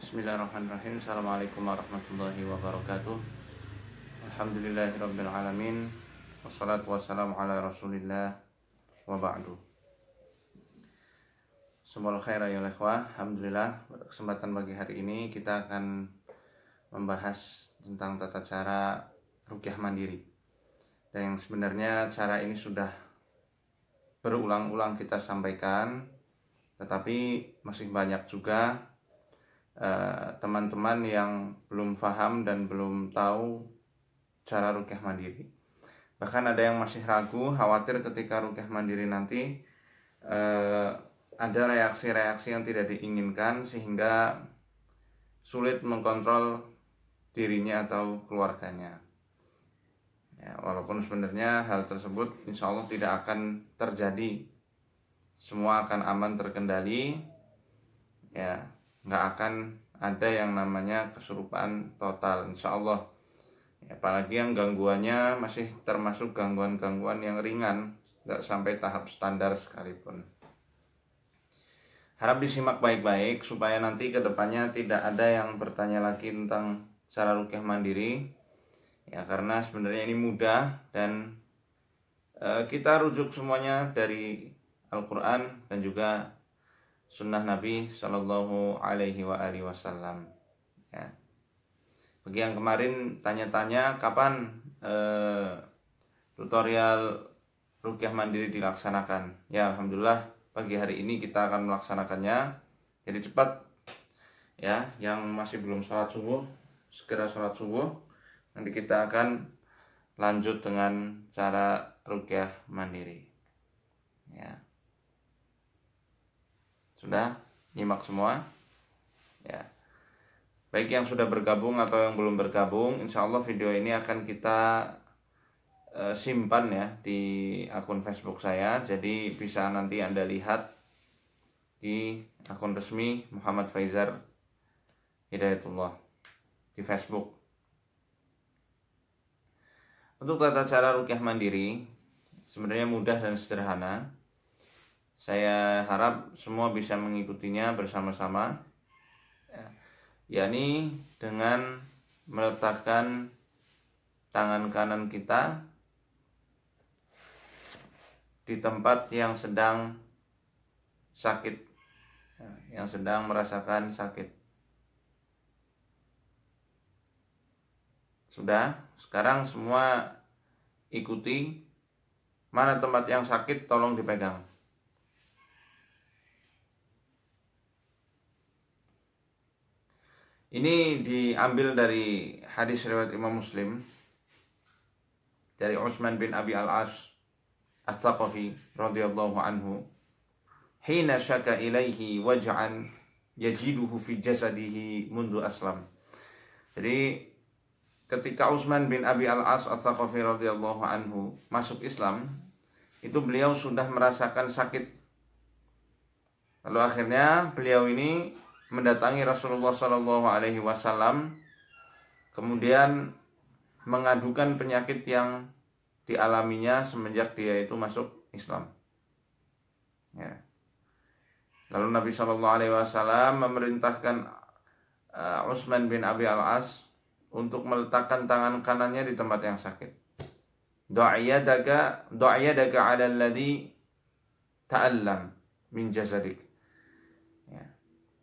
Bismillahirrahmanirrahim. Assalamualaikum warahmatullahi wabarakatuh. Alhamdulillahirabbil alamin. Wassalatu wassalamu ala Rasulillah wa ba'du. Semoga khair ya ikhwah. Alhamdulillah, pada kesempatan pagi hari ini kita akan membahas tentang tata cara ruqyah mandiri. Dan yang sebenarnya cara ini sudah berulang-ulang kita sampaikan, tetapi masih banyak juga teman-teman yang belum paham dan belum tahu cara ruqyah mandiri. Bahkan ada yang masih ragu, khawatir ketika ruqyah mandiri nanti ada reaksi-reaksi yang tidak diinginkan sehingga sulit mengkontrol dirinya atau keluarganya. Ya, walaupun sebenarnya hal tersebut insya Allah tidak akan terjadi, semua akan aman terkendali. Ya, nggak akan ada yang namanya kesurupan total insya Allah ya, apalagi yang gangguannya masih termasuk gangguan-gangguan yang ringan, nggak sampai tahap standar sekalipun. Harap disimak baik-baik supaya nanti kedepannya tidak ada yang bertanya lagi tentang cara ruqyah mandiri ya, karena sebenarnya ini mudah dan kita rujuk semuanya dari Al-Quran dan juga sunnah Nabi Shallallahu Alaihi Wasallam. Ya. Bagi yang kemarin tanya-tanya kapan tutorial ruqyah mandiri dilaksanakan, ya alhamdulillah pagi hari ini kita akan melaksanakannya. Jadi cepat ya, yang masih belum sholat subuh segera sholat subuh. Nanti kita akan lanjut dengan cara ruqyah mandiri. Ya. Sudah nyimak semua ya. Baik yang sudah bergabung atau yang belum bergabung, insya Allah video ini akan kita simpan ya di akun Facebook saya. Jadi bisa nanti Anda lihat di akun resmi Muhammad Faizar Hidayatullah di Facebook. Untuk tata cara ruqyah mandiri sebenarnya mudah dan sederhana. Saya harap semua bisa mengikutinya bersama-sama ya, yakni dengan meletakkan tangan kanan kita di tempat yang sedang sakit ya, yang sedang merasakan sakit. Sudah, sekarang semua ikuti, mana tempat yang sakit tolong dipegang. Ini diambil dari hadis riwayat Imam Muslim dari Utsman bin Abi Al-As As-Thaqafi radhiyallahu anhu, hina syaka ilaihi waj'an yajiduhu fi jasadihi mundu aslam. Jadi ketika Utsman bin Abi Al-As As-Thaqafi radhiyallahu anhu masuk Islam, itu beliau sudah merasakan sakit. Lalu akhirnya beliau ini mendatangi Rasulullah Shallallahu Alaihi Wasallam, kemudian mengadukan penyakit yang dialaminya semenjak dia itu masuk Islam. Ya. Lalu Nabi Shallallahu Alaihi Wasallam memerintahkan Utsman bin Abi Al-As untuk meletakkan tangan kanannya di tempat yang sakit. Do'iyadaka ala alladhi ta'allam min jasadik.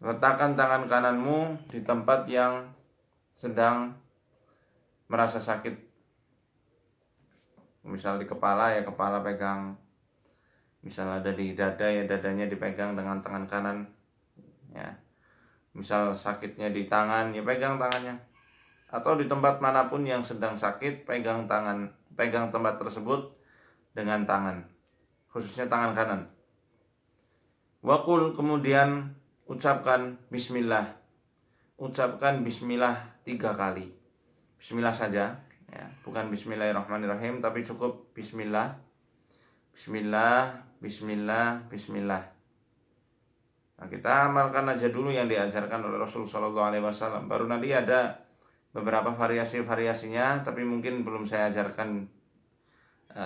Letakkan tangan kananmu di tempat yang sedang merasa sakit. Misal di kepala ya kepala pegang. Misal ada di dada ya dadanya dipegang dengan tangan kanan. Ya. Misal sakitnya di tangan ya pegang tangannya. Atau di tempat manapun yang sedang sakit pegang tempat tersebut dengan tangan. Khususnya tangan kanan. Waqul, kemudian ucapkan bismillah. Ucapkan bismillah 3 kali. Bismillah saja ya, bukan bismillahirrahmanirrahim, tapi cukup bismillah. Bismillah, bismillah, bismillah. Nah, kita amalkan aja dulu yang diajarkan oleh Rasulullah SAW. Baru nanti ada beberapa variasi-variasinya, tapi mungkin belum saya ajarkan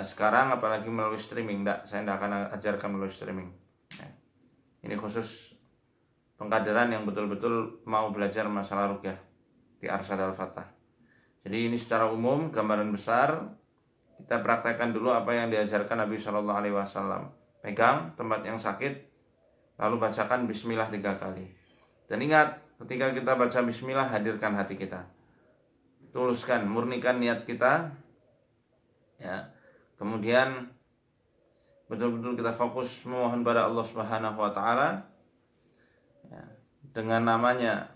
sekarang, apalagi melalui streaming. Saya tidak akan ajarkan melalui streaming ya. Ini khusus pengkaderan yang betul-betul mau belajar masalah ruqyah di Arsyad Al-Fatah. Jadi ini secara umum gambaran besar. Kita praktekkan dulu apa yang diajarkan Nabi Shallallahu Alaihi Wasallam. Pegang tempat yang sakit, lalu bacakan Bismillah 3 kali. Dan ingat, ketika kita baca Bismillah, hadirkan hati kita, tuluskan, murnikan niat kita, ya. Kemudian betul-betul kita fokus memohon pada Allah Subhanahu Wa Taala, ya, dengan namanya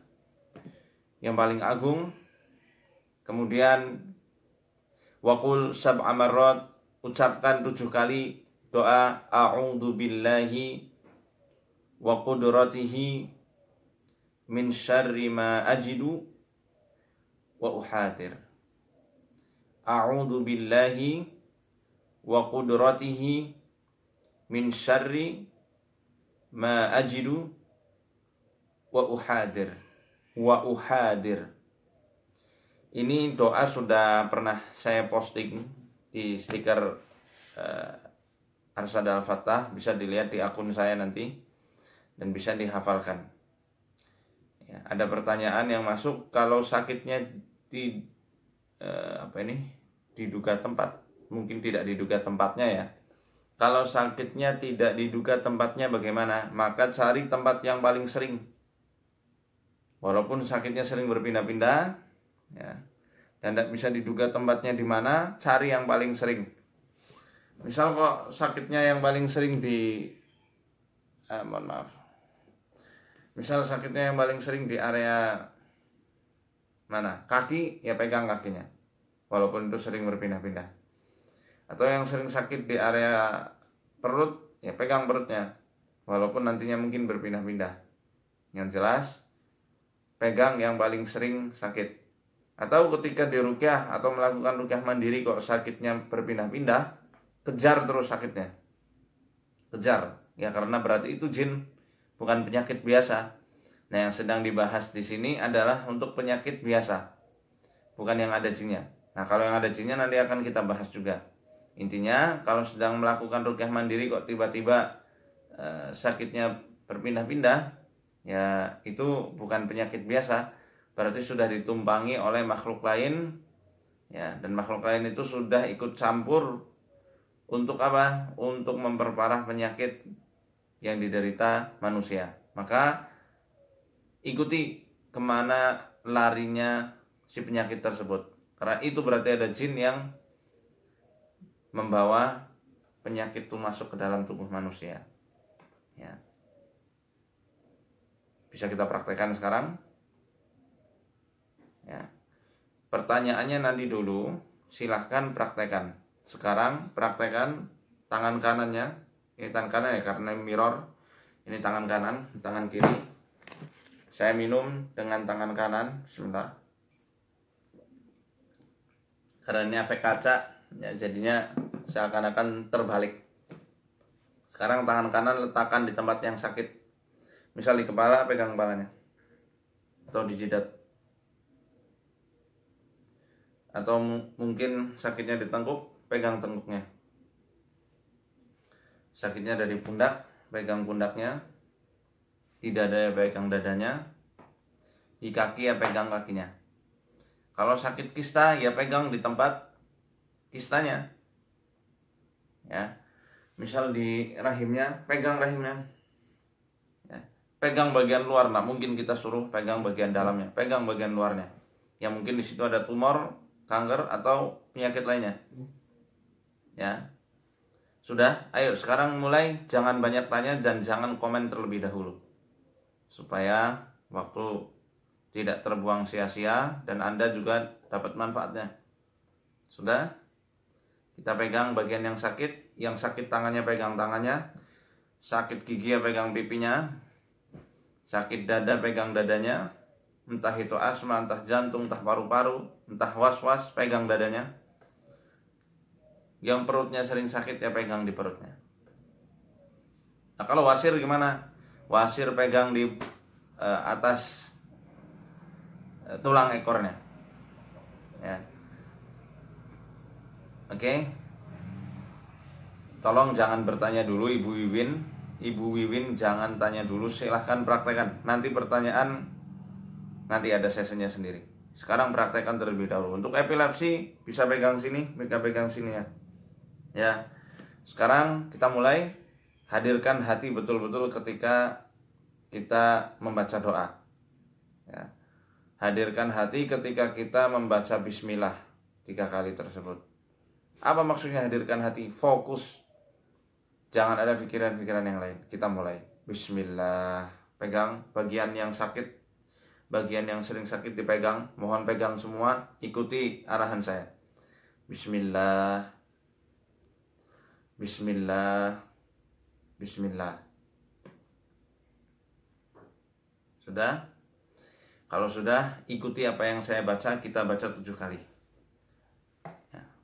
yang paling agung. Kemudian waqul sab'a marrat, ucapkan 7 kali doa a'udzu billahi wa qudratihi min syarri ma ajidu wa uhadir. A'udzu billahi wa qudratihi min syarri ma ajidu wa uhadir. Wa uhadir. Ini doa sudah pernah saya posting di stiker Arsyad Al-Fatah, bisa dilihat di akun saya nanti dan bisa dihafalkan. Ya, ada pertanyaan yang masuk, kalau sakitnya diduga tempat, mungkin tidak diduga tempatnya ya. Kalau sakitnya tidak diduga tempatnya bagaimana? Maka cari tempat yang paling sering. Walaupun sakitnya sering berpindah-pindah, ya, dan tidak bisa diduga tempatnya di mana, cari yang paling sering. Misal kok sakitnya yang paling sering misal sakitnya yang paling sering di area mana? Kaki, ya pegang kakinya, walaupun itu sering berpindah-pindah. Atau yang sering sakit di area perut, ya pegang perutnya, walaupun nantinya mungkin berpindah-pindah. Yang jelas, pegang yang paling sering sakit. Atau ketika di ruqyah atau melakukan ruqyah mandiri kok sakitnya berpindah-pindah, kejar terus sakitnya. Kejar, ya, karena berarti itu jin, bukan penyakit biasa. Nah, yang sedang dibahas di sini adalah untuk penyakit biasa, bukan yang ada jinnya. Nah, kalau yang ada jinnya nanti akan kita bahas juga. Intinya, kalau sedang melakukan ruqyah mandiri kok tiba-tiba sakitnya berpindah-pindah, ya itu bukan penyakit biasa, berarti sudah ditumpangi oleh makhluk lain, ya, dan makhluk lain itu sudah ikut campur untuk apa? Untuk memperparah penyakit yang diderita manusia. Maka ikuti kemana larinya si penyakit tersebut, karena itu berarti ada jin yang membawa penyakit itu masuk ke dalam tubuh manusia, ya. Bisa kita praktekkan sekarang, ya. Pertanyaannya nanti dulu, silahkan praktekkan. Sekarang praktekkan tangan kanannya. Ini tangan kanan ya, karena mirror. Ini tangan kanan, tangan kiri. Saya minum dengan tangan kanan. Sebentar. Karena ini efek kaca, ya, jadinya seakan-akan terbalik. Sekarang tangan kanan letakkan di tempat yang sakit. Misal di kepala, pegang kepalanya. Atau di jidat. Atau mungkin sakitnya di tengkuk, pegang tengkuknya. Sakitnya dari pundak, pegang pundaknya. Di dada, ya pegang dadanya. Di kaki, ya pegang kakinya. Kalau sakit kista, ya pegang di tempat kistanya, ya. Misal di rahimnya, pegang rahimnya, ya. Pegang bagian luar. Nah, mungkin kita suruh pegang bagian dalamnya, pegang bagian luarnya. Ya, mungkin di situ ada tumor, kanker, atau penyakit lainnya, ya. Sudah, ayo sekarang mulai. Jangan banyak tanya dan jangan komen terlebih dahulu, supaya waktu tidak terbuang sia-sia dan Anda juga dapat manfaatnya. Sudah? Kita pegang bagian yang sakit. Yang sakit tangannya pegang tangannya. Sakit gigi ya pegang pipinya. Sakit dada pegang dadanya. Entah itu asma, entah jantung, entah paru-paru, entah was-was, pegang dadanya. Yang perutnya sering sakit ya pegang di perutnya. Nah, kalau wasir gimana? Wasir pegang di atas tulang ekornya, ya. Oke. Tolong jangan bertanya dulu Ibu Wiwin, Ibu Wiwin jangan tanya dulu, silahkan praktekkan. Nanti pertanyaan nanti ada sesinya sendiri. Sekarang praktekkan terlebih dahulu. Untuk epilepsi bisa pegang sini, pegang sini ya. Ya. Sekarang kita mulai. Hadirkan hati betul-betul ketika kita membaca doa. Ya. Hadirkan hati ketika kita membaca bismillah 3 kali tersebut. Apa maksudnya hadirkan hati? Fokus. Jangan ada pikiran-pikiran yang lain. Kita mulai. Bismillah. Pegang bagian yang sakit. Bagian yang sering sakit dipegang. Mohon pegang semua. Ikuti arahan saya. Bismillah. Bismillah. Bismillah. Sudah? Kalau sudah, ikuti apa yang saya baca. Kita baca 7 kali.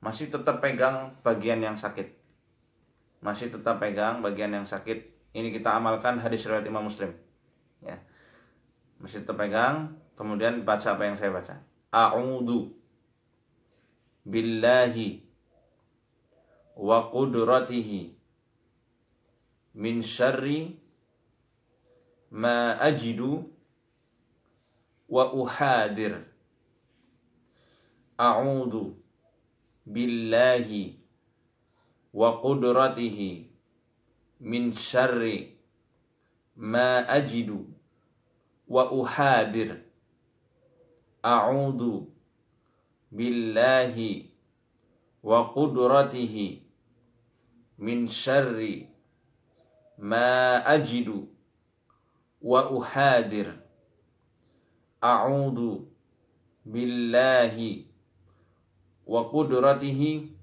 Masih tetap pegang bagian yang sakit. Masih tetap pegang bagian yang sakit. Ini kita amalkan hadis riwayat Imam Muslim. Ya. Masih tetap pegang. Kemudian baca apa yang saya baca. A'udzu billahi wa qudratihi min syarri ma ajidu wa uhadir. A'udzu billahi wa qudratihi min syarri ma ajidu wa uhadir. A'udzu billahi wa qudratihi min syarri ma ajidu wa uhadir. A'udzu billahi wa qudratihi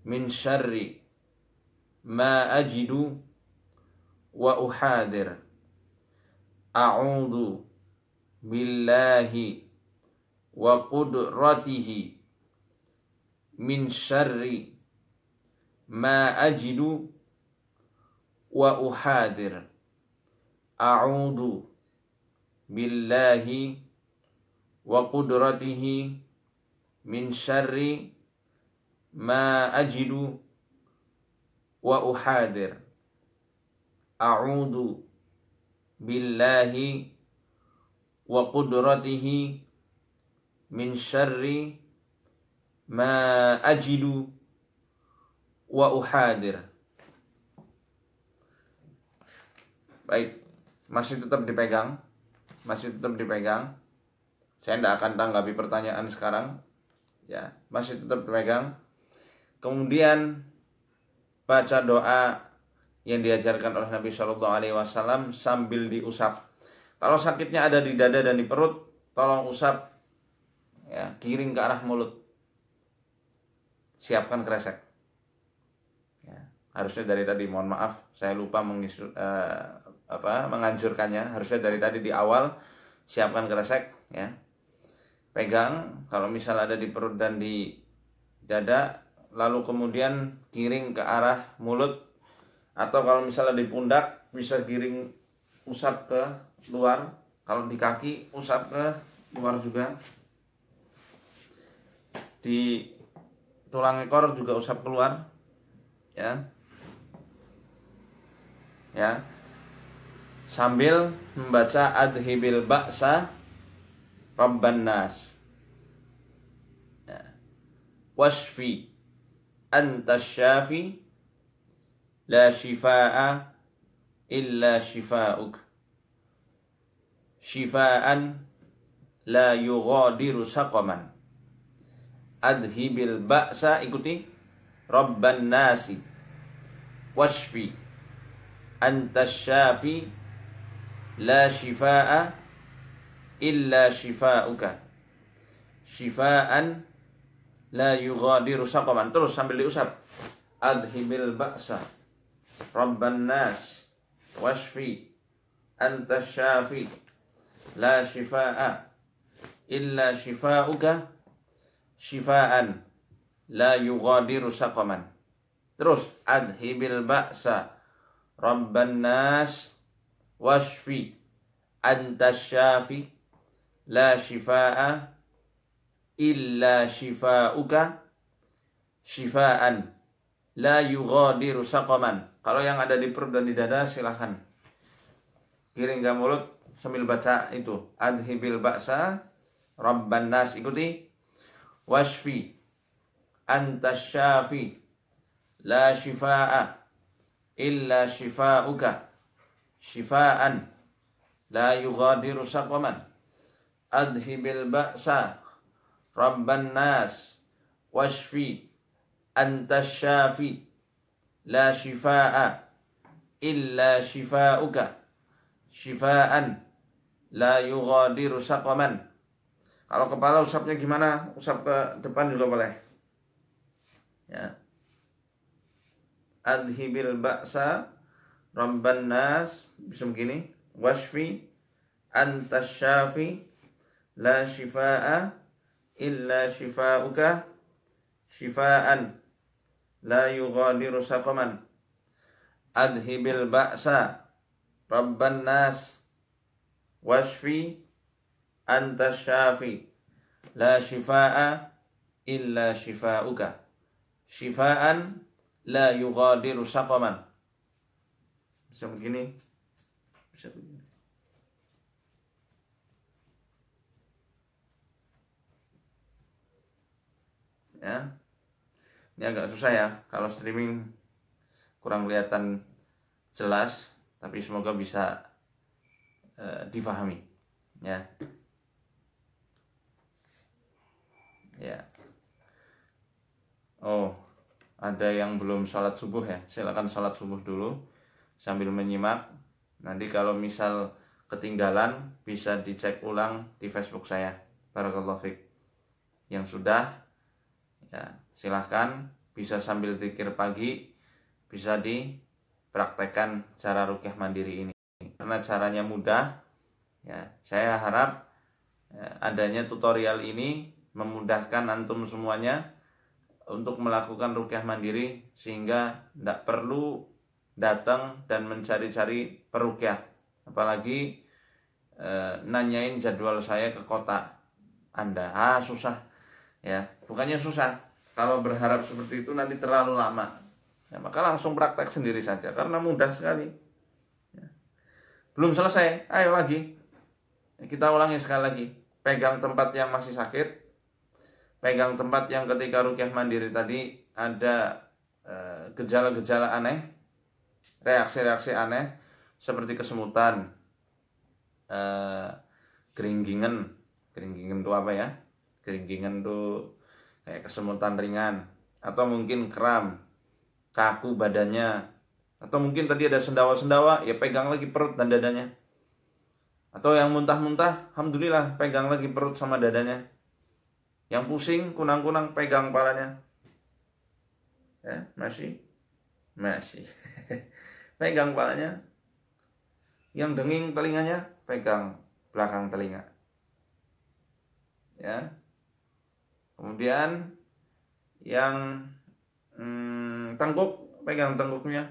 min syarri ma ajidu wa uhadir. A'udzu billahi wa qudratihi min syarri ma ajidu wa uhadir. A'udzu billahi wa qudratihi min syarri ma ajidu wa uhadir. A'udzu billahi wa qudratihi min syarri ma ajidu wa uhadir. Baik, masih tetap dipegang. Masih tetap dipegang. Saya tidak akan tanggapi pertanyaan sekarang. Ya, masih tetap dipegang. Kemudian baca doa yang diajarkan oleh Nabi Shallallahu Alaihi Wasallam sambil diusap. Kalau sakitnya ada di dada dan di perut, tolong usap, ya, kiring ke arah mulut. Siapkan kresek. Ya, harusnya dari tadi, mohon maaf, saya lupa menganjurkannya. Harusnya dari tadi di awal siapkan kresek, ya. Pegang, kalau misal ada di perut dan di dada, lalu kemudian kiring ke arah mulut, atau kalau misalnya di pundak bisa kiring usap ke luar, kalau di kaki usap ke luar juga, di tulang ekor juga usap keluar, ya, ya, sambil membaca adhibil ba'sa rabban nas, ya. Wasfi anta syafi la shifaa illa shifauk, shifaan la yughadiru saqaman. Adhibil ba'sa, ikuti, rabban nasi, washfi anta syafi la shifaa illa shifauka, shifaan la yughadiru saqaman. Terus sambil diusap. Adhibil ba'sa rabban nas, washfi anta syafi la shifaa illa shifauka, shifaan la yughadiru saqaman. Terus adhibil ba'sa rabban nas, washfi anta syafi la shifaa illa shifauka, shifaan la yughadiru saqaman. Kalau yang ada di perut dan di dada silahkan kiring ke mulut sambil baca itu. Adhibil ba'sa Rabban nas, ikuti. Washfi antas syafi la shifaa illa shifauka shifaan la yughadiru saqaman. Adhibil ba'sa Rabban nas washfi antas syafi la shifaa illa shifauka shifaan la yughadiru saqaman. Kalau kepala usapnya gimana? Usap ke depan juga boleh. Ya. Adhibil ba'sa Rabban nas, bisa begini. Washfi antas syafi la shifaa illa shifauka shifaan la yughadiru saqaman. Adhibil ba'sa Rabban nas washfi antas syafi la shifaa illa shifauka shifaan la yughadiru saqaman. Bisa begini, bisa begini. Ya, ini agak susah ya, kalau streaming kurang kelihatan jelas, tapi semoga bisa difahami. Ya. Ya. Oh, ada yang belum sholat subuh ya. Silakan sholat subuh dulu sambil menyimak. Nanti kalau misal ketinggalan bisa dicek ulang di Facebook saya. Barakallahu fiik. Yang sudah ya, silahkan bisa sambil zikir pagi, bisa dipraktekkan cara ruqyah mandiri ini. Karena caranya mudah. Ya, saya harap adanya tutorial ini memudahkan antum semuanya untuk melakukan ruqyah mandiri, sehingga tidak perlu datang dan mencari-cari peruqyah, apalagi nanyain jadwal saya ke kota Anda. Susah ya, bukannya susah, kalau berharap seperti itu nanti terlalu lama ya, maka langsung praktek sendiri saja karena mudah sekali ya. Belum selesai, ayo lagi, kita ulangi sekali lagi. Pegang tempat yang masih sakit, pegang tempat yang ketika ruqyah mandiri tadi ada gejala-gejala aneh, reaksi-reaksi aneh seperti kesemutan, keringgingan itu apa ya? Keringgingan itu kayak kesemutan ringan, atau mungkin kram, kaku badannya, atau mungkin tadi ada sendawa-sendawa, ya pegang lagi perut dan dadanya. Atau yang muntah-muntah, alhamdulillah pegang lagi perut sama dadanya. Yang pusing, kunang-kunang, pegang kepalanya. Ya, masih. Pegang kepalanya. Yang denging telinganya, pegang belakang telinga. Ya. Kemudian yang tengkuk, pegang tengkuknya.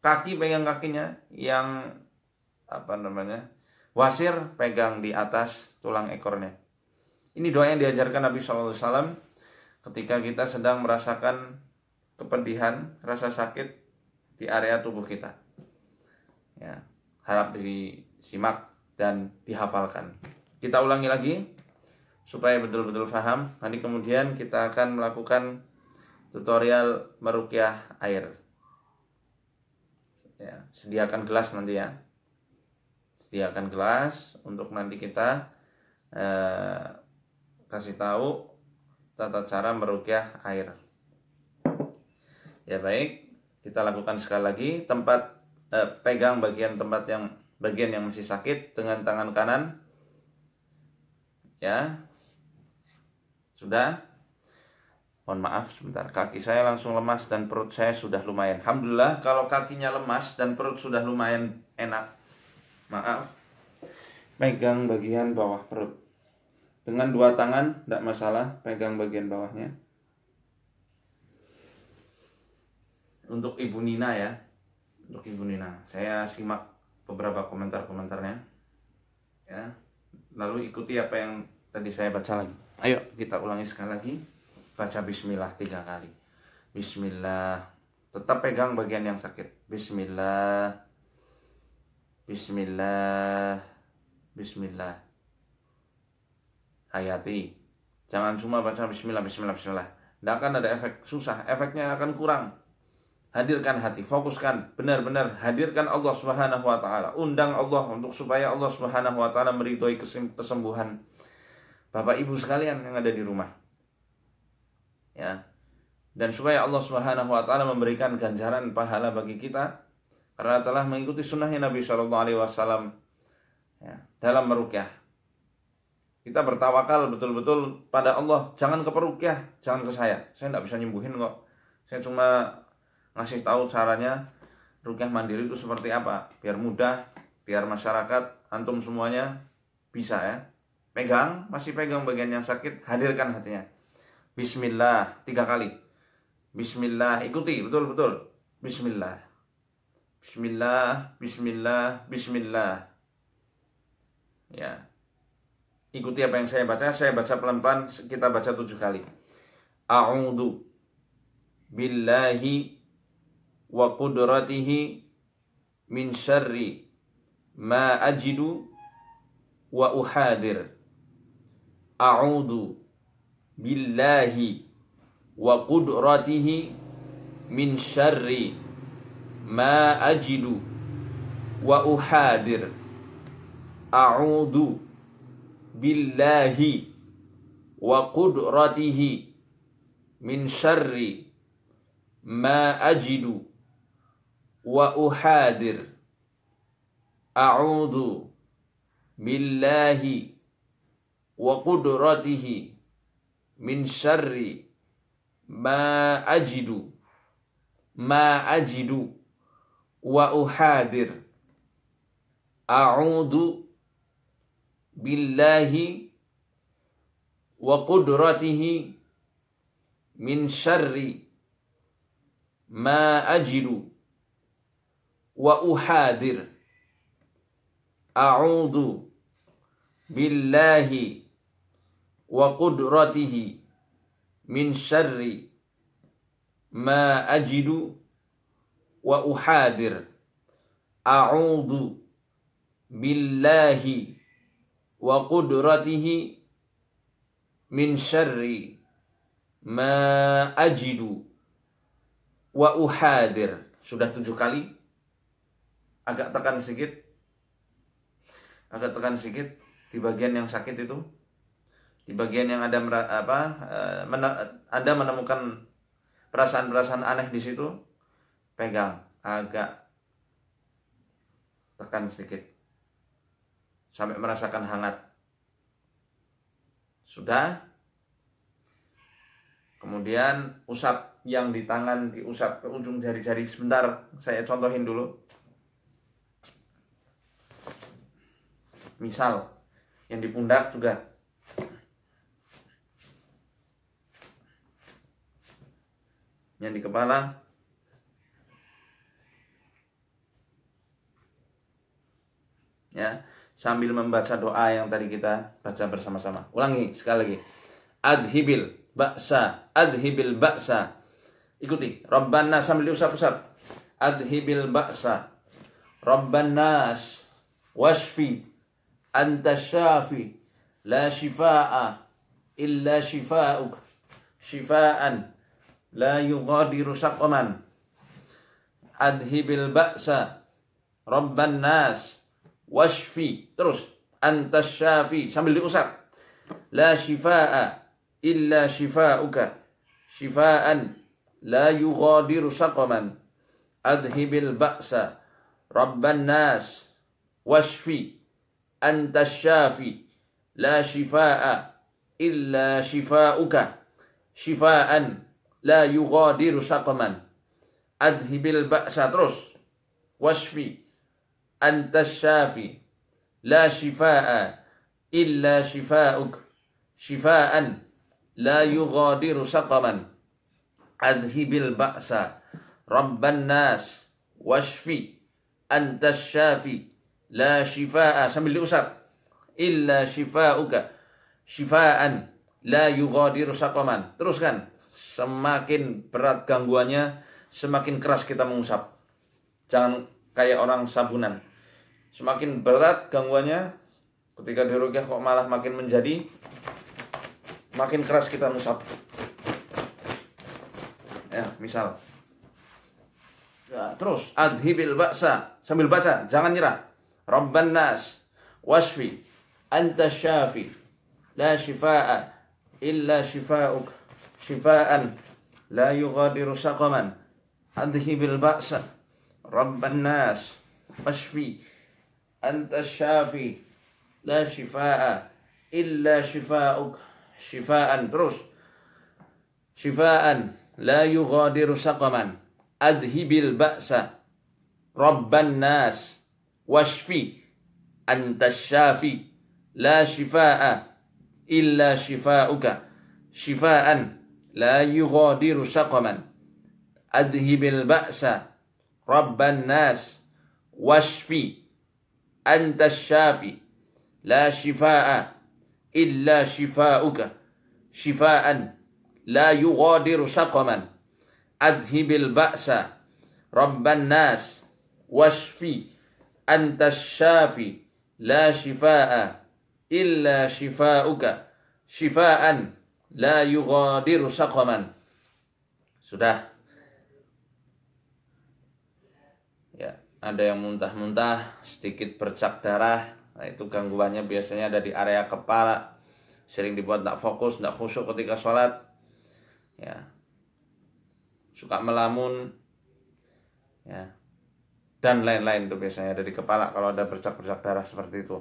Kaki, pegang kakinya. Yang wasir, pegang di atas tulang ekornya. Ini doa yang diajarkan Nabi SAW ketika kita sedang merasakan kepedihan, rasa sakit di area tubuh kita. Ya, harap disimak dan dihafalkan. Kita ulangi lagi supaya betul-betul paham. Nanti kemudian kita akan melakukan tutorial meruqyah air. Ya, sediakan gelas nanti ya. Sediakan gelas untuk nanti kita kasih tahu tata cara meruqyah air. Ya baik, kita lakukan sekali lagi. Pegang bagian yang masih sakit dengan tangan kanan. Ya. Sudah. Mohon maaf sebentar, kaki saya langsung lemas dan perut saya sudah lumayan. Alhamdulillah kalau kakinya lemas dan perut sudah lumayan enak. Maaf. Pegang bagian bawah perut. Dengan dua tangan, tidak masalah, pegang bagian bawahnya. Untuk Ibu Nina ya. Untuk Ibu Nina. Saya simak beberapa komentar-komentarnya. Ya. Lalu ikuti apa yang tadi saya baca lagi. Ayo kita ulangi sekali lagi. Baca bismillah 3 kali. Bismillah. Tetap pegang bagian yang sakit. Bismillah. Bismillah. Bismillah. Hayati. Jangan cuma baca bismillah, bismillah, bismillah. Tidak akan ada efek, susah. Efeknya akan kurang. Hadirkan hati, fokuskan. Benar-benar hadirkan Allah Subhanahu wa ta'ala. Undang Allah untuk supaya Allah Subhanahu wa ta'ala meridhoi kesembuhan Bapak Ibu sekalian yang ada di rumah. Ya. Dan supaya Allah Subhanahu wa ta'ala memberikan ganjaran pahala bagi kita karena telah mengikuti sunnahnya Nabi Shallallahu Alaihi Wasallam ya, dalam meruqyah. Kita bertawakal betul-betul pada Allah. Jangan ke peruqyah, jangan ke saya. Saya tidak bisa nyembuhin kok. Saya cuma ngasih tahu caranya ruqyah mandiri itu seperti apa, biar mudah, biar masyarakat antum semuanya bisa ya. Pegang, masih pegang bagian yang sakit, hadirkan hatinya. Bismillah 3 kali. Bismillah, ikuti betul-betul. Bismillah. Bismillah, bismillah, bismillah. Ya. Ikuti apa yang saya baca pelan-pelan, kita baca 7 kali. A'udzu billahi wa qudratihi min syarri ma ajidu wa uhadir. A'udzu billahi wa qudratihi min syarri ma ajidu wa uhadir. A'udzu billahi wa qudratihi min syarri ma ajidu wa uhadir. A'udzu billahi wa qudratihi min syarri ma ajidu wa uhadir. A'udzu billahi wa qudratihi min syarri ma ajidu wa uhadir. A'udzu billahi wa qudratihi min syarri ma ajidu wa uhadir. A'udzu billahi wa qudratihi min syarri ma ajidu wa uhadir. Sudah 7 kali. Agak tekan sedikit di bagian yang sakit itu, di bagian yang ada Anda menemukan perasaan-perasaan aneh di situ, pegang, agak tekan sedikit sampai merasakan hangat. Sudah. Kemudian usap yang di tangan, diusap ke ujung jari-jari sebentar. Saya contohin dulu. Misal yang di pundak juga. Yang di kepala. Ya, sambil membaca doa yang tadi kita baca bersama-sama. Ulangi sekali lagi. Adhibil ba'sa. Ikuti. Rabbana sambil diusap-usap. Adhibil ba'sa. Rabbanas washfi anta syafi la shifaa illa shifauk shifaan la yughadiru saqaman. Adhibil ba'sa Rabbanas washfi, terus anta syafi sambil diusap, la shifaa illa shifauka shifaan la yughadiru saqaman. Adhibil ba'sa Rabbanas washfi anta syafi la shifaa illa shifauka shifaan la yughadiru saqaman. Adhibil ba'sa, terus washfi anta syafi la shifaa illa shifauk shifaan la yughadiru saqaman. Adhibil ba'sa Rabban nas washfi anta syafi la shifaa sambil diusap illa shifauka shifaan la yughadiru saqaman. Teruskan, semakin berat gangguannya, semakin keras kita mengusap. Jangan kayak orang sabunan. Semakin berat gangguannya, ketika diruqyah kok malah makin menjadi, makin keras kita mengusap. Ya, misal. Ya, terus adhibil ba'sa, sambil baca, jangan nyerah. Rabban nas wasfi anta syafi la shifaa illa shifaa'uk shifaa'an la yughadiru saqaman. Adhibil ba'sa Rabban nas wasfi anta syafi la shifaa illa shifaa'uk shifaa'an. Terus shifaa'an la yughadiru saqaman. Adhibil ba'sa Rabban nas washfi anta syafi la shifaa illa shifaa'uka shifaa'an la yughadiru saqaman. Adhibil ba'sa Rabban nas washfi anta syafi la shifaa illa shifaa'uka shifaa'an la yughadiru saqaman. Adhibil ba'sa Rabban nas washfi anta syafi la shifaa illa shifaa'uka shifaa'an la yughadiru saqaman. Sudah. Ya, ada yang muntah-muntah, sedikit bercak darah. Nah, itu gangguannya biasanya ada di area kepala. Sering dibuat tidak fokus, tidak khusyuk ketika sholat. Ya. Suka melamun. Ya. Dan lain-lain itu biasanya ada di kepala kalau ada bercak-bercak darah seperti itu.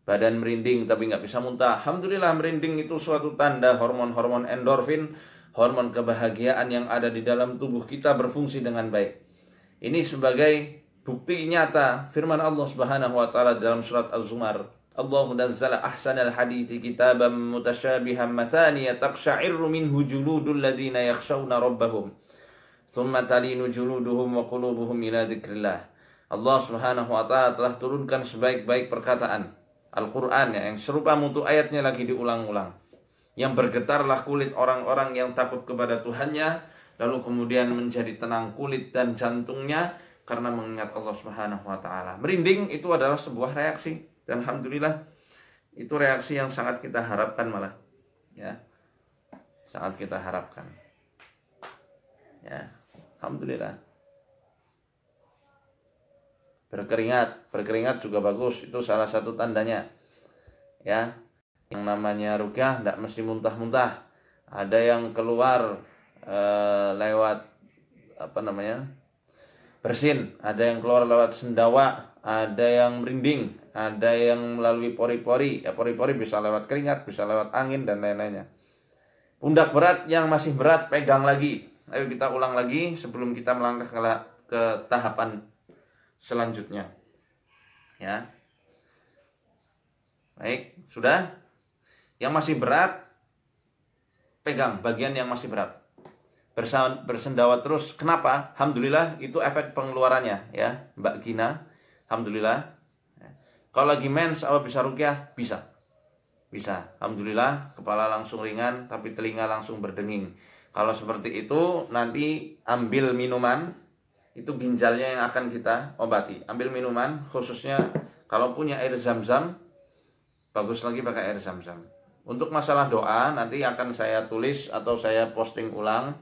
Badan merinding tapi nggak bisa muntah. Alhamdulillah, merinding itu suatu tanda hormon-hormon endorfin, hormon kebahagiaan yang ada di dalam tubuh kita berfungsi dengan baik. Ini sebagai bukti nyata firman Allah Subhanahu wa taala dalam surat Az-Zumar. Allahu nazzala ahsanal hadithi kitaban mutasyabihan mataniya taqsha'irru minhu juludul ladzina yakhshawna rabbahum. Thumma talinu juluduhum wa qulubuhum ila dzikrillah. Allah Subhanahu wa taala telah turunkan sebaik-baik perkataan Al-Qur'an yang serupa mutu ayatnya lagi diulang-ulang. Yang bergetarlah kulit orang-orang yang takut kepada Tuhannya, lalu kemudian menjadi tenang kulit dan jantungnya karena mengingat Allah Subhanahu wa taala. Merinding itu adalah sebuah reaksi dan alhamdulillah itu reaksi yang sangat kita harapkan malah. Ya. Sangat kita harapkan. Ya. Alhamdulillah. Berkeringat juga bagus, itu salah satu tandanya. Ya, yang namanya ruqyah tidak mesti muntah-muntah. Ada yang keluar lewat bersin, ada yang keluar lewat sendawa, ada yang merinding, ada yang melalui pori-pori. Ya, pori-pori bisa lewat keringat, bisa lewat angin dan lain-lainnya. Pundak berat, yang masih berat pegang lagi. Ayo kita ulang lagi sebelum kita melangkah ke tahapan selanjutnya. Ya. Baik, sudah. Yang masih berat pegang bagian yang masih berat. Bersendawa terus. Kenapa? Alhamdulillah itu efek pengeluarannya ya, Mbak Gina. Alhamdulillah. Ya. Kalau lagi mens apa bisa ruqyah? Bisa. Bisa. Alhamdulillah, kepala langsung ringan tapi telinga langsung berdenging. Kalau seperti itu, nanti ambil minuman, itu ginjalnya yang akan kita obati. Ambil minuman, khususnya kalau punya air zam-zam, bagus lagi pakai air zam-zam. Untuk masalah doa, nanti akan saya tulis atau saya posting ulang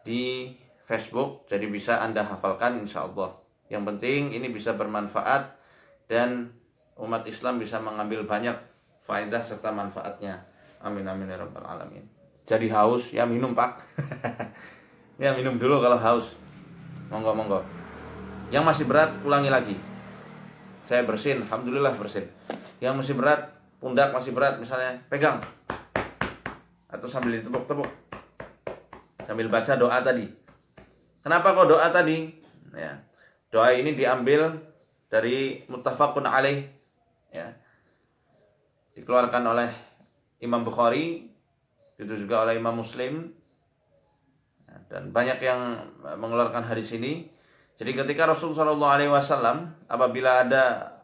di Facebook, jadi bisa Anda hafalkan insya Allah. Yang penting ini bisa bermanfaat dan umat Islam bisa mengambil banyak faedah serta manfaatnya. Amin amin ya rabbal alamin. Jadi haus, ya minum Pak. Ya minum dulu kalau haus. Monggo. Yang masih berat, ulangi lagi. Saya bersin, alhamdulillah bersin. Yang masih berat, pundak masih berat, misalnya pegang. Atau sambil ditepuk-tepuk. Sambil baca doa tadi. Kenapa kok doa tadi? Ya. Doa ini diambil dari muttafaqun alaih. Ya. Dikeluarkan oleh Imam Bukhari, itu juga oleh Imam Muslim, dan banyak yang mengeluarkan hadis ini. Jadi ketika Rasulullah SAW apabila ada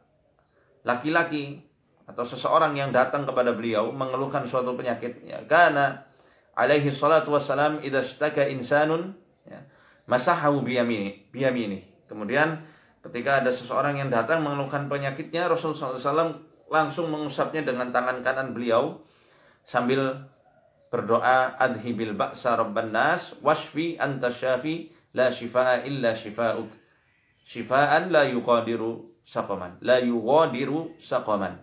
laki-laki atau seseorang yang datang kepada beliau mengeluhkan suatu penyakit, ya, karena alaihi salatu wassalam idza ishtaka insanun, ya, masahahu biyamini. Kemudian ketika ada seseorang yang datang mengeluhkan penyakitnya, Rasulullah SAW langsung mengusapnya dengan tangan kanan beliau sambil berdoa, adhibil ba'sa rabban nas washfi anta syafi la shifaa illa shifaa'uk shifaan la yughadiru saqaman, la yughadiru saqaman.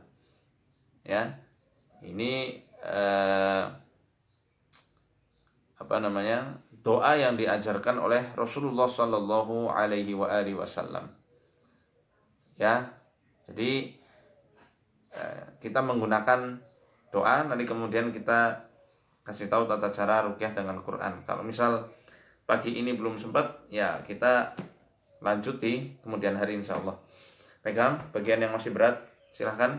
Ya, ini doa yang diajarkan oleh Rasulullah Sallallahu Alaihi Wasallam. Ya, jadi kita menggunakan doa, nanti kemudian kita kasih tahu tata cara ruqyah dengan Quran. Kalau misal pagi ini belum sempat, ya kita lanjut di kemudian hari insya Allah. Pegang bagian yang masih berat, silahkan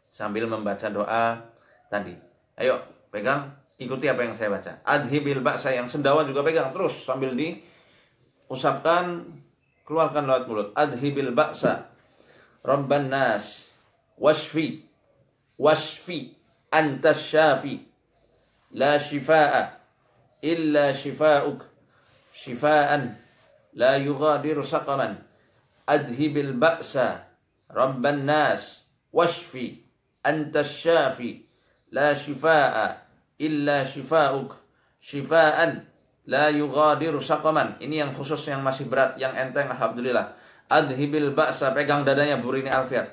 sambil membaca doa tadi. Ayo pegang, ikuti apa yang saya baca. Adhibil ba'sa, yang sendawa juga pegang terus sambil diusapkan, keluarkan lewat mulut. Adhibil ba'sa rabban nas washfi antas syafi la shifaa illa shifaa'uk shifaan la yughadiru saqaman. Adhibil ba'sa rabban nas washfi antas syafi la shifaa illa shifaa'uk shifaan la yughadiru saqaman. Ini yang khusus, yang masih berat, yang enteng alhamdulillah. Adhibil ba'sa, pegang dadanya Bu Rini Alfiat.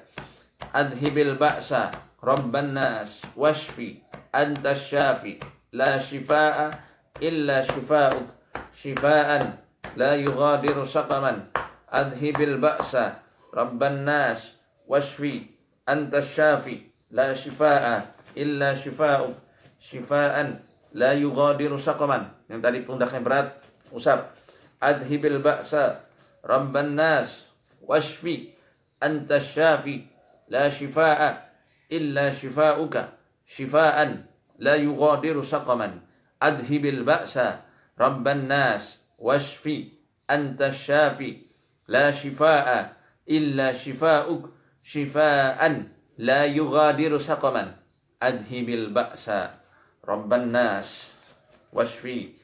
Adhibil ba'sa rabban nas washfi antas syafi la shifaa illa shifaa'uk shifaan la yughadiru saqaman. Adhibil ba'sa rabban nas washfi antas syafi la shifaa illa shifaa'uk shifaan la yughadiru saqaman. Yang tadi pundaknya berat, usap. Adhibil ba'sa rabban nas washfi antas syafi la shifaa illa shifaa'uka shifaan la yughadiru saqaman. Adhibil ba'sa rabban nas washfi antas syafi la shifaa illa shifaa'uk shifaan la yughadiru saqaman. Adhibil ba'sa rabban nas washfi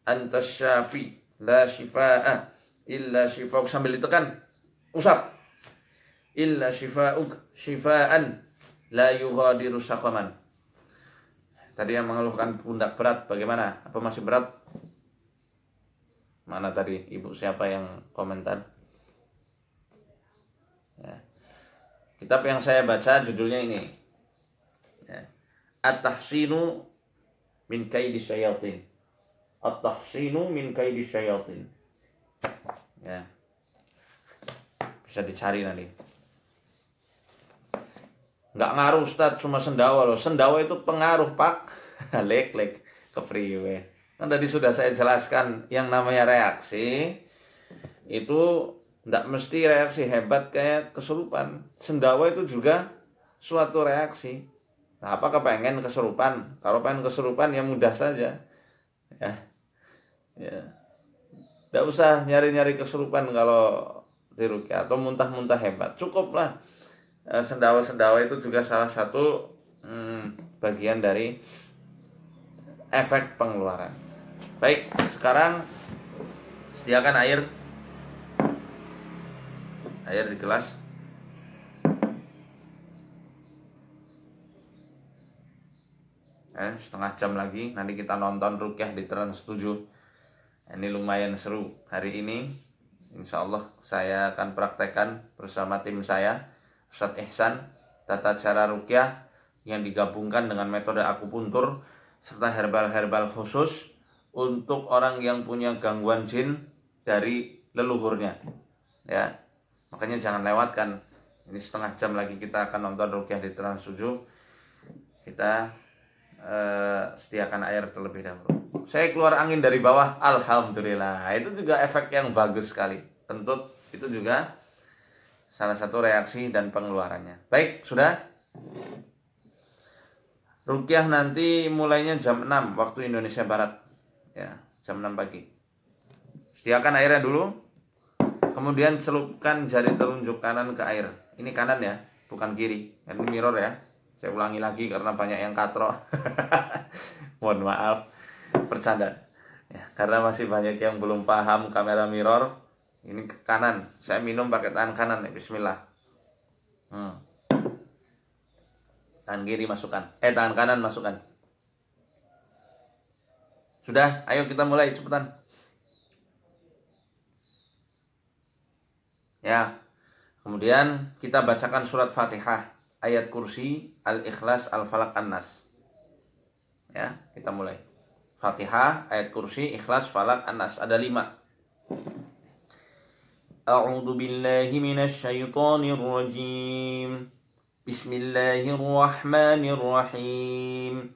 antas syafi la shifaa illa shifaa'uk, sambil ditekan, usap. Illa shifaa'uk shifaan la yughadiru saqaman. Tadi yang mengeluhkan pundak berat bagaimana? Apa masih berat? Mana tadi ibu siapa yang komentar? Ya. Kitab yang saya baca judulnya ini, ya. At-tahsinu min kaidi syayatin. At-tahsinu min kaidi syayatin. Ya. Bisa dicari nanti. Nggak ngaruh Ustaz, cuma sendawa loh. Sendawa itu pengaruh Pak. Lek kepriwe. Kan tadi sudah saya jelaskan, yang namanya reaksi itu nggak mesti reaksi hebat kayak kesurupan. Sendawa itu juga suatu reaksi. Nah, apakah pengen kesurupan? Kalau pengen kesurupan ya mudah saja. Ya. Nggak usah nyari-nyari kesurupan kalau di ruqyah atau muntah-muntah hebat. Cukuplah. Sendawa-sendawa itu juga salah satu bagian dari efek pengeluaran. Baik, sekarang sediakan air di gelas. Setengah jam lagi nanti kita nonton ruqyah di Trans 7. Ini lumayan seru. Hari ini insya Allah saya akan praktekkan bersama tim saya, Ustaz Ihsan, tata cara ruqyah yang digabungkan dengan metode akupuntur serta herbal-herbal khusus untuk orang yang punya gangguan jin dari leluhurnya. Ya, makanya jangan lewatkan. Ini setengah jam lagi kita akan nonton ruqyah di Trans 7. Kita sediakan air terlebih dahulu. Saya keluar angin dari bawah, alhamdulillah. Itu juga efek yang bagus sekali. Kentut itu juga salah satu reaksi dan pengeluarannya. Baik, sudah. Ruqyah nanti mulainya jam 6 waktu Indonesia Barat. Ya, jam 6 pagi. Sediakan airnya dulu. Kemudian celupkan jari telunjuk kanan ke air. Ini kanan ya, bukan kiri. Ini mirror ya. Saya ulangi lagi karena banyak yang katro. Mohon maaf, bercanda. Ya, karena masih banyak yang belum paham kamera mirror. Ini ke kanan. Saya minum pakai tangan kanan ya. Bismillah. Tangan kiri masukkan. Tangan kanan masukkan. Sudah, ayo kita mulai cepetan. Ya. Kemudian kita bacakan surat Fatihah, ayat kursi, Al-Ikhlas, Al-Falaq, An-Nas. Ya, kita mulai. Fatihah, ayat kursi, Ikhlas, Falaq, An-Nas. Ada 5. A'udzu billahi minasy syaithanir rajim. Bismillahirrahmanirrahim.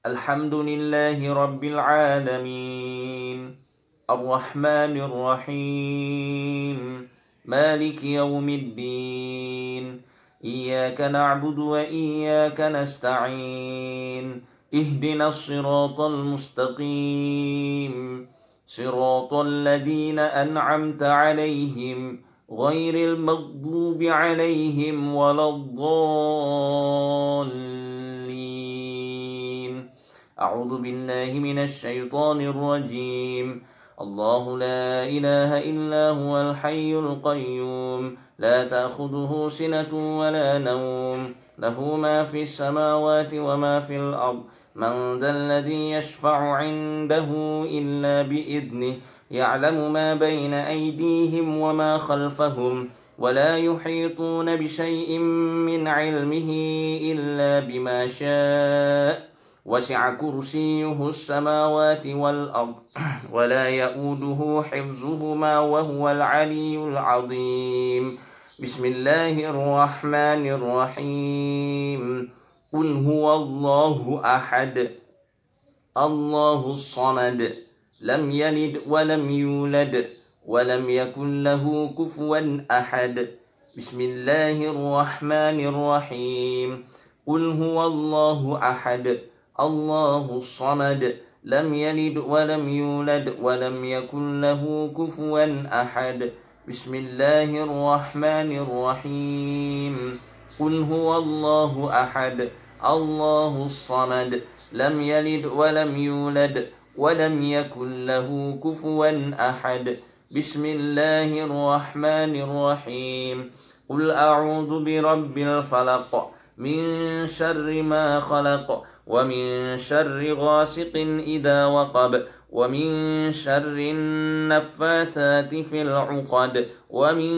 Alhamdulillahi rabbil alamin. Ar-Rahmanir Rahim. Maliki yaumiddin. Iyyaka na'budu wa iyyaka nasta'in. Ihdinas siratal mustaqim. Siratal ladzina an'amta 'alaihim ghairil maghdubi 'alaihim waladdallin. A'udzu billahi minasy syaithanir rajim. Allahu la ilaha illa huwal hayyul qayyum. La ta'khudhuhu sinatun wa la nawm. Lahu ma fis samawati wa ma fil ardh. من ذا الذي يشفع عنده إلا بإذنه يعلم ما بين أيديهم وما خلفهم ولا يحيطون بشيء من علمه إلا بما شاء وسع كرسيه السماوات والأرض ولا يؤوده حفظهما وهو العلي العظيم. بسم الله الرحمن الرحيم. قل هو الله أحد الله الصمد لم يلد ولم يولد ولم يكن له كفوا أحد. بسم الله الرحمن الرحيم. قل هو الله أحد الله الصمد لم يلد ولم يولد ولم يكن له كفوا أحد. بسم الله الرحمن الرحيم. قل هو الله أحد الله الصمد لم يلد ولم يولد ولم يكن له كفوا أحد. بسم الله الرحمن الرحيم. قل أعوذ برب الفلق من شر ما خلق ومن شر غاسق إذا وقب ومن شر النفاثات في العقد ومن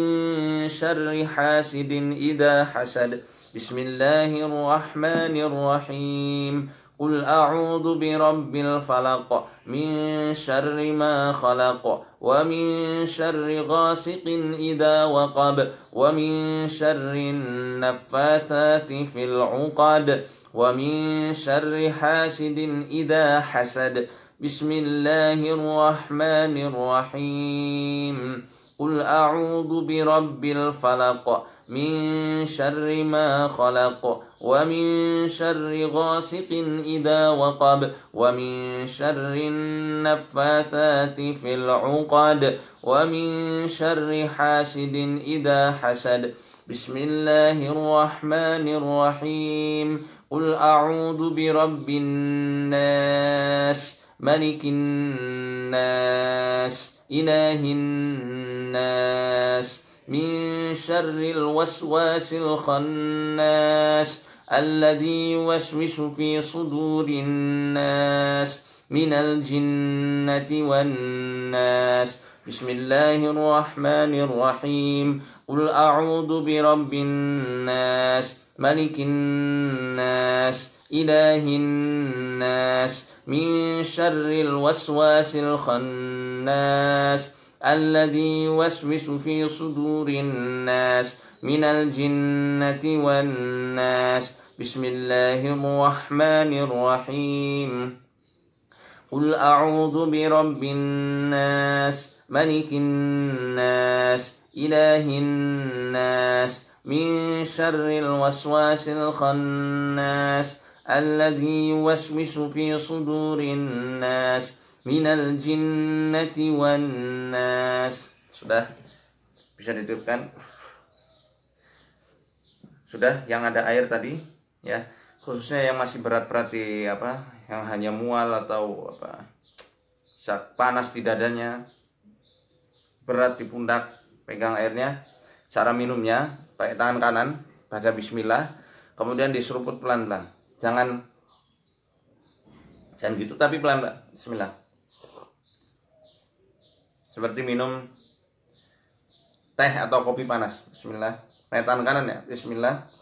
شر حاسد إذا حسد. بسم الله الرحمن الرحيم. قل أعوذ برب الفلق من شر ما خلق ومن شر غاسق إذا وقب ومن شر النفاثات في العقد ومن شر حاسد إذا حسد. بسم الله الرحمن الرحيم. قل أعوذ برب الفلق من شر ما خلق ومن شر غاسق إذا وقب ومن شر النفاثات في العقد ومن شر حاسد إذا حسد. بسم الله الرحمن الرحيم. قل أعوذ برب الناس ملك الناس إله الناس من شر الوسواس الخناس الذي يوسوس في صدور الناس من الجنة والناس. بسم الله الرحمن الرحيم. قل أعوذ برب الناس ملك الناس إله الناس من شر الوسواس الخناس الذي يوسوس في صدور الناس من الجنة والناس. بسم الله الرحمن الرحيم. قل أعوذ برب الناس ملك الناس إله الناس من شر الوسواس الخناس الذي يوسوس في صدور الناس minal jinnati wan nas. Sudah bisa ditutupkan? Sudah yang ada air tadi ya, khususnya yang masih berat-berat di yang hanya mual atau panas di dadanya, berat di pundak, pegang airnya. Cara minumnya pakai tangan kanan, baca bismillah, kemudian diseruput pelan-pelan. Jangan gitu, tapi pelan-pelan. Bismillah. Seperti minum teh atau kopi panas. Bismillah. Pakai tangan kanan ya. Bismillah.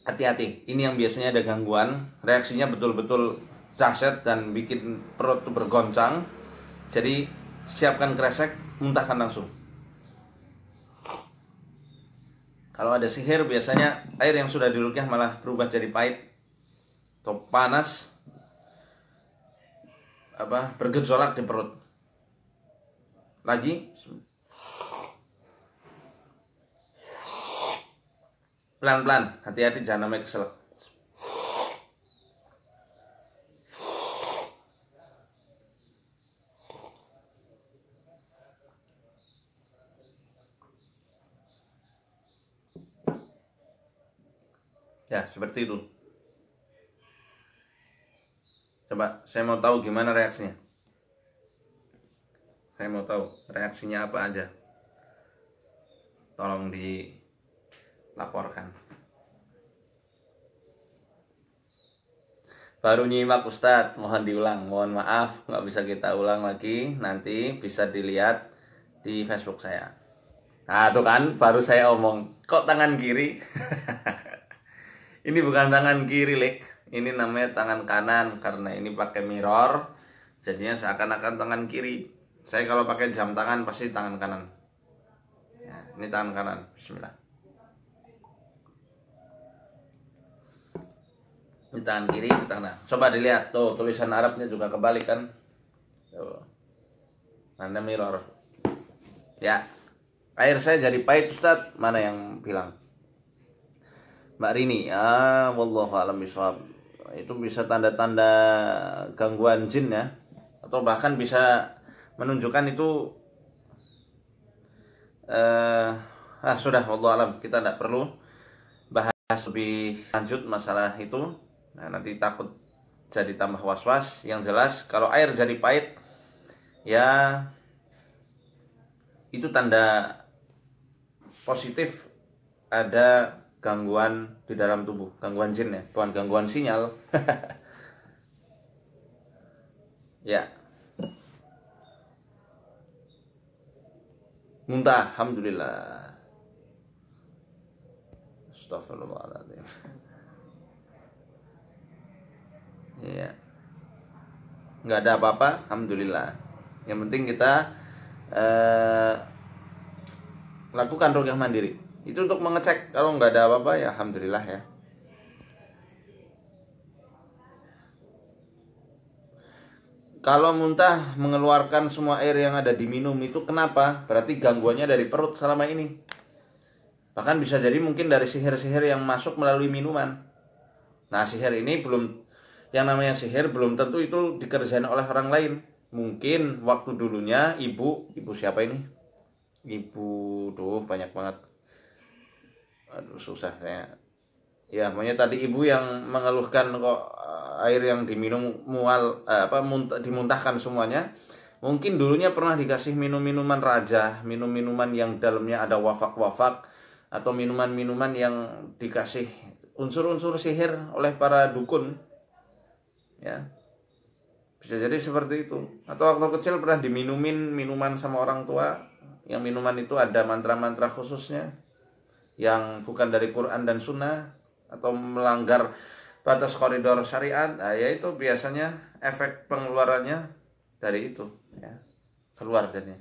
Hati-hati, ini yang biasanya ada gangguan, reaksinya betul-betul dahsyat dan bikin perut tuh bergoncang. Jadi siapkan kresek, muntahkan langsung. Kalau ada sihir biasanya air yang sudah diruqyah malah berubah jadi pahit atau panas, bergejolak di perut. Lagi pelan-pelan, hati-hati jangan sampai keselak. Ya, seperti itu. Coba, saya mau tahu gimana reaksinya. Saya mau tahu reaksinya apa aja. Tolong dilaporkan. Baru nyimak Ustadz, mohon diulang. Mohon maaf, nggak bisa kita ulang lagi. Nanti bisa dilihat di Facebook saya. Nah, tuh kan, baru saya omong. Kok tangan kiri? Ini bukan tangan kiri, Lek. Ini namanya tangan kanan karena ini pakai mirror. Jadinya seakan-akan tangan kiri. Saya kalau pakai jam tangan pasti tangan kanan. Ya, ini tangan kanan. Bismillah. Ini tangan kiri, ini tangan. Coba dilihat tuh, tulisan Arabnya juga kebalik kan. Tuh. Ada mirror. Ya. Air saya jadi pahit, Ustadz. Mana yang bilang? Mbak Rini, wallahu a'lam bishawab. Itu bisa tanda-tanda gangguan jin ya, atau bahkan bisa menunjukkan itu sudah, wallahu a'lam. Kita tidak perlu bahas lebih lanjut masalah itu. Nah, nanti takut jadi tambah was-was. Yang jelas kalau air jadi pahit ya itu tanda positif ada gangguan di dalam tubuh, gangguan jin ya, bukan gangguan sinyal. Ya. Muntah, alhamdulillah. Astagfirullahaladzim. Iya. Nggak ada apa-apa, alhamdulillah. Yang penting kita lakukan ruqyah mandiri. Itu untuk mengecek. Kalau nggak ada apa-apa ya alhamdulillah ya. Kalau muntah mengeluarkan semua air yang ada di minum itu kenapa? Berarti gangguannya dari perut selama ini. Bahkan bisa jadi mungkin dari sihir-sihir yang masuk melalui minuman. Nah, sihir ini yang namanya sihir belum tentu itu dikerjain oleh orang lain. Mungkin waktu dulunya ibu siapa ini? Banyak banget. Aduh, susah saya. Ya, pokoknya tadi ibu yang mengeluhkan kok air yang diminum dimuntahkan semuanya. Mungkin dulunya pernah dikasih minum-minuman raja, minum-minuman yang dalamnya ada wafak-wafak, atau minuman-minuman yang dikasih unsur-unsur sihir oleh para dukun. Ya. Bisa jadi seperti itu. Atau waktu kecil pernah diminumin minuman sama orang tua, yang minuman itu ada mantra-mantra khususnya yang bukan dari Quran dan Sunnah, atau melanggar batas koridor syariat. Nah, ya itu biasanya efek pengeluarannya dari itu ya, keluar jadinya.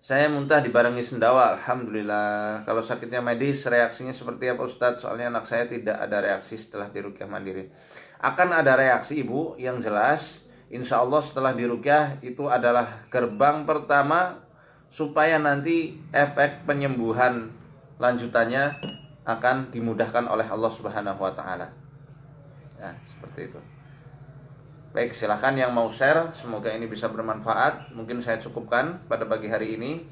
Saya muntah dibarengi sendawa, alhamdulillah. Kalau sakitnya medis reaksinya seperti apa Ustadz? Soalnya anak saya tidak ada reaksi setelah diruqyah mandiri. Akan ada reaksi ibu, yang jelas insya Allah setelah diruqyah itu adalah gerbang pertama supaya nanti efek penyembuhan lanjutannya akan dimudahkan oleh Allah Subhanahu wa taala. Ya, seperti itu. Baik, silakan yang mau share, semoga ini bisa bermanfaat. Mungkin saya cukupkan pada pagi hari ini.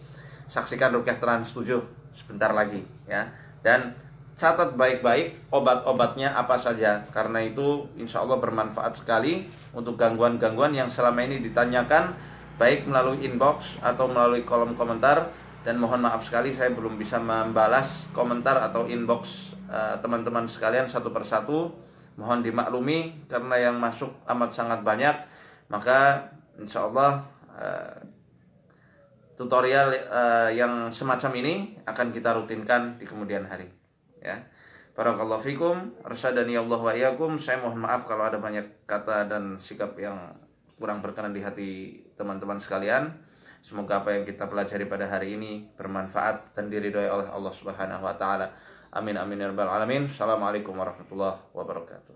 Saksikan Ruqyah Trans 7 sebentar lagi ya. dan catat baik-baik obat-obatnya apa saja, karena itu insya Allah bermanfaat sekali untuk gangguan-gangguan yang selama ini ditanyakan baik melalui inbox atau melalui kolom komentar. Dan mohon maaf sekali saya belum bisa membalas komentar atau inbox teman-teman sekalian satu persatu. Mohon dimaklumi karena yang masuk amat sangat banyak. Maka insya Allah tutorial yang semacam ini akan kita rutinkan di kemudian hari, ya. Barakallahu fikum, arsyadani Allah wa iyyakum. Saya mohon maaf kalau ada banyak kata dan sikap yang kurang berkenan di hati teman-teman sekalian. Semoga apa yang kita pelajari pada hari ini bermanfaat dan diridhoi oleh Allah Subhanahu wa taala. Amin amin ya rabbal alamin. Assalamualaikum warahmatullahi wabarakatuh.